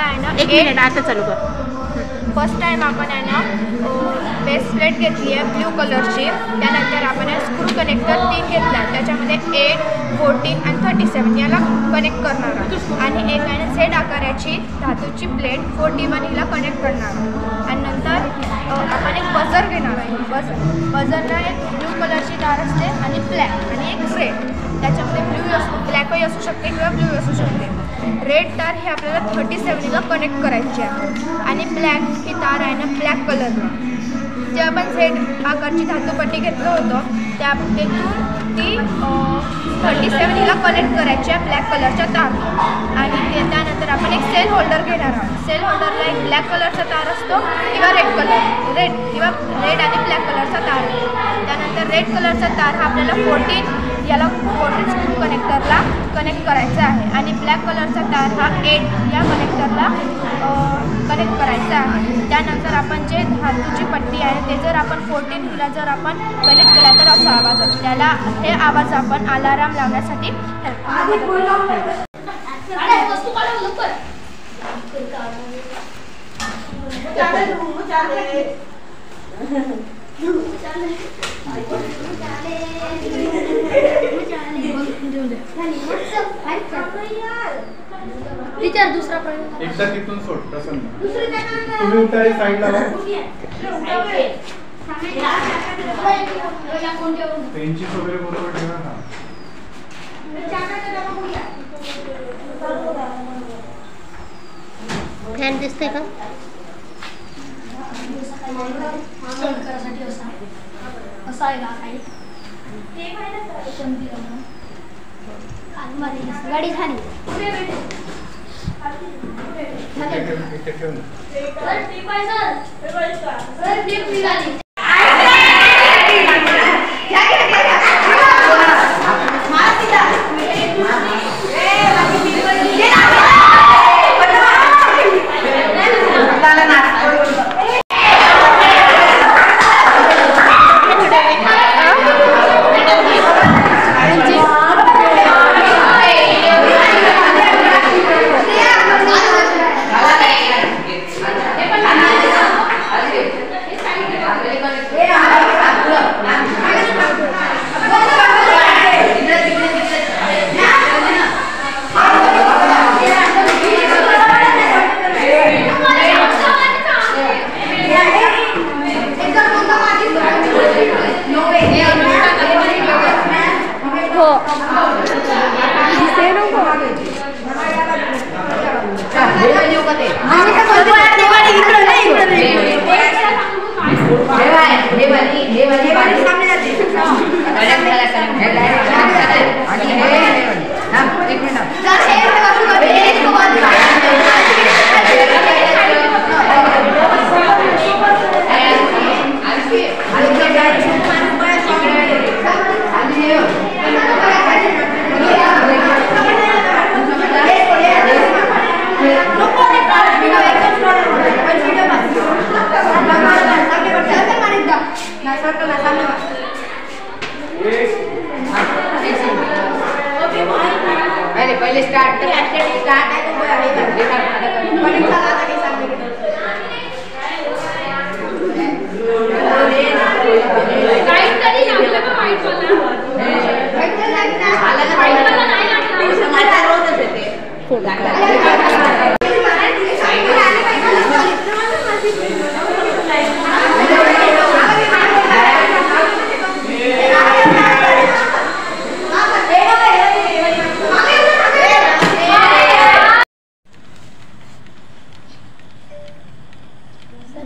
आहे ना एक मिनिट आता चालू कर. फर्स्ट टाइम आपण आहे ना बेस प्लेट घेतली आहे ब्ल्यू कलरची. त्यानंतर आपण स्क्रू कनेक्टर 3 घेतला आहे. त्याच्यामध्ये 8, 14 आणि 37 याला कनेक्ट करणार आहोत. आणि एक आहे ना झेड आकाराची धातूची प्लेट 41 हिला कनेक्ट करणार आहोत. आणि नंतर आपण एक बझर घेणार आहे. बझरला एक ब्ल्यू कलरची तार असते आणि ब्लॅक आणि एक रेड. त्याच्यामध्ये ब्लॅकही असू शकते किंवा ब्ल्यू असू शकते. रेड तार हे आपल्याला 37ला कनेक्ट करायची आहे. आणि ब्लॅक ही तार आहे ना ब्लॅक कलरला जे आपण झेड आकारची धातूपट्टी घेतलं होतं तेथून ती 37ला कनेक्ट करायची आहे ब्लॅक कलरच्या तार. आणि त्यानंतर आपण एक सेल होल्डर घेणार आहोत. सेल होल्डरला एक ब्लॅक कलरचा तार असतो किंवा रेड आणि ब्लॅक कलरचा तार असतो. त्यानंतर रेड कलरचा तार हा आपल्याला 14 स्क्रू कनेक्टरला कनेक्ट करायचा आहे. आणि ब्लॅक कलरचा तार हा 8 या कनेक्टरला कनेक्ट करायचा आहे. त्यानंतर आपण जे धातूची पट्टी आहे ते जर आपण 14 हिला जर आपण कनेक्ट केला तर असा आवाज असतो. त्याला हे आवाज आपण अलाराम लावण्यासाठी टीचर दुसरा प्रयोग एकदा तिथून सोड प्रसन्न. तुम्ही उठाय साईडला लावा. पेनचीस वगैरे बरोबर ठेवा. हा फॅन दिसते का? असा आहे का काही गाडी झाली. पहले स्टार्ट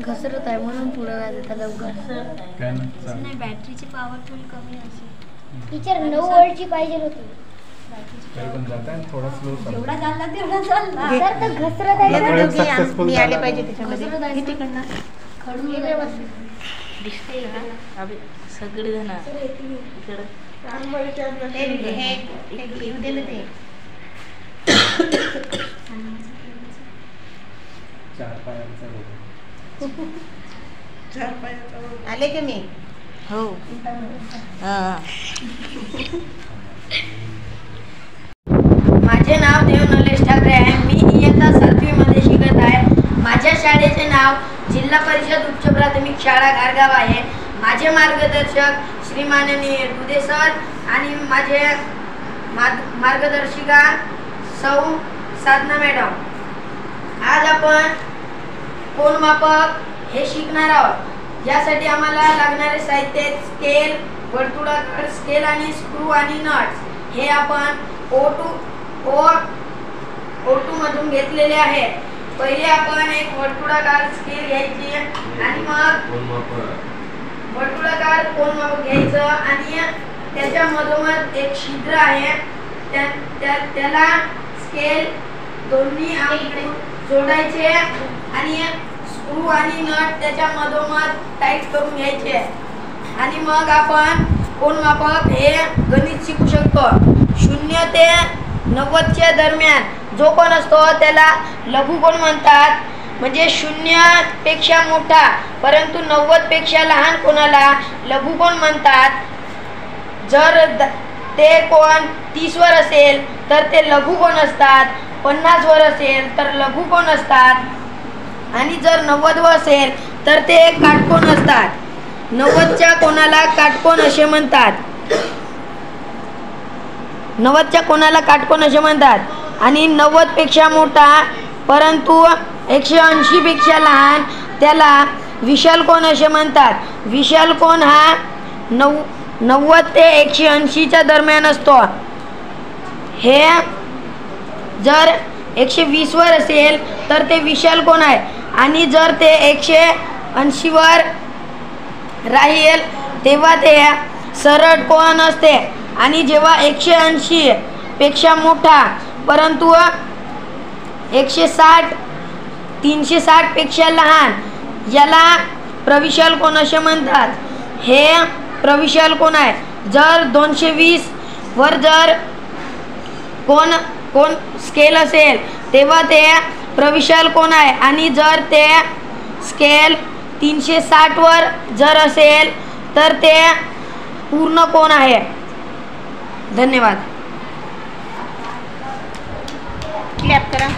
घसरत आहे म्हणून पुढे जायचं लवकर. नाही बॅटरीची पॉवर थोडी कमी असेल. टीचर 9 वोल्टची पाहिजे होती. पण जाता है थोड़ा स्लो चल. एवढा चालला तेवढा चालला. सर तर घसरत आहे. मी आले पाहिजे त्याच्यामध्ये. किती कडनं खडून दिसते का? अबे सगळे जण इकडे हे येऊ दे ना ते. 4 पायाचा होता. 4 पायाचा आले का मी? हो. माझे नाव देव नलेश ठाकरे आहे. मी इयत्ता 7वी मध्ये शिकत शाळेचे नाव जिल्हा परिषद उच्च प्राथमिक शाळा गारगाव आहे. माझे मार्गदर्शक श्री माननीय दुधे सर आणि माझे मार्गदर्शिका सौ साधना मॅडम. आज आपण कोनमापक हे शिकणार आहोत. यासाठी आम्हाला लागणारे साहित्य स्केल, वर्तुळाकार स्केल आणि स्क्रू आणि नट्स हे आपण O2 मधून घेतलेले आहे. पहिले आपण एक वर्तुळाकार स्केल घ्यायची आणि मग वर्तुळाकार कोनमापक घ्यायचं आणि त्याच्या मधोमध एक छिद्र आहे त्याला स्केल दोन्ही जोडायचे आणि स्क्रू आणि नट त्याच्या मधोमध टाईट करून घ्यायचे आणि मग आपण कोनमापक हे गणित शिकू शकतो. 0 ते 90 दरम्यान जो कोण असतो त्याला लघुकोन म्हणतात. म्हणजे 0 पेक्षा मोठा परंतु 90 पेक्षा लहान कोणाला लघुकोन म्हणतात. जर ते कोण 30 वर असेल तर ते लघुकोन असतात, 50 वर असेल तर लघुकोन असतात आणि जर 90 वर असेल तर ते काटकोन असतात. 90च्या कोणाला काटकोन असे म्हणतात. 90च्या कोणाला काटकोन असे म्हणतात. आणि 90 पेक्षा मोठा परंतु 180 पेक्षा लहान त्याला विशाल कोन असे म्हणतात. विशाल कोन हा 90 ते 180च्या दरम्यान असतो. हे जर 120 वर असेल तर ते विशाल कोन आहे आणि जर ते 180 वर राहील तेव्हा ते सरळ कोन असते. आणि जेव्हा 180 पेक्षा मोठा परंतु 160 360 पेक्षा लहान याला प्रविशाल कोन असे म्हणतात. हे प्रविशाल कोन आहे. जर 220 वर जर कोन स्केल असेल तेव्हा ते प्रविशाल कोन आहे आणि जर ते स्केल 360 वर जर असेल तर ते पूर्ण कोन आहे. धन्यवाद. क्लॅप करा.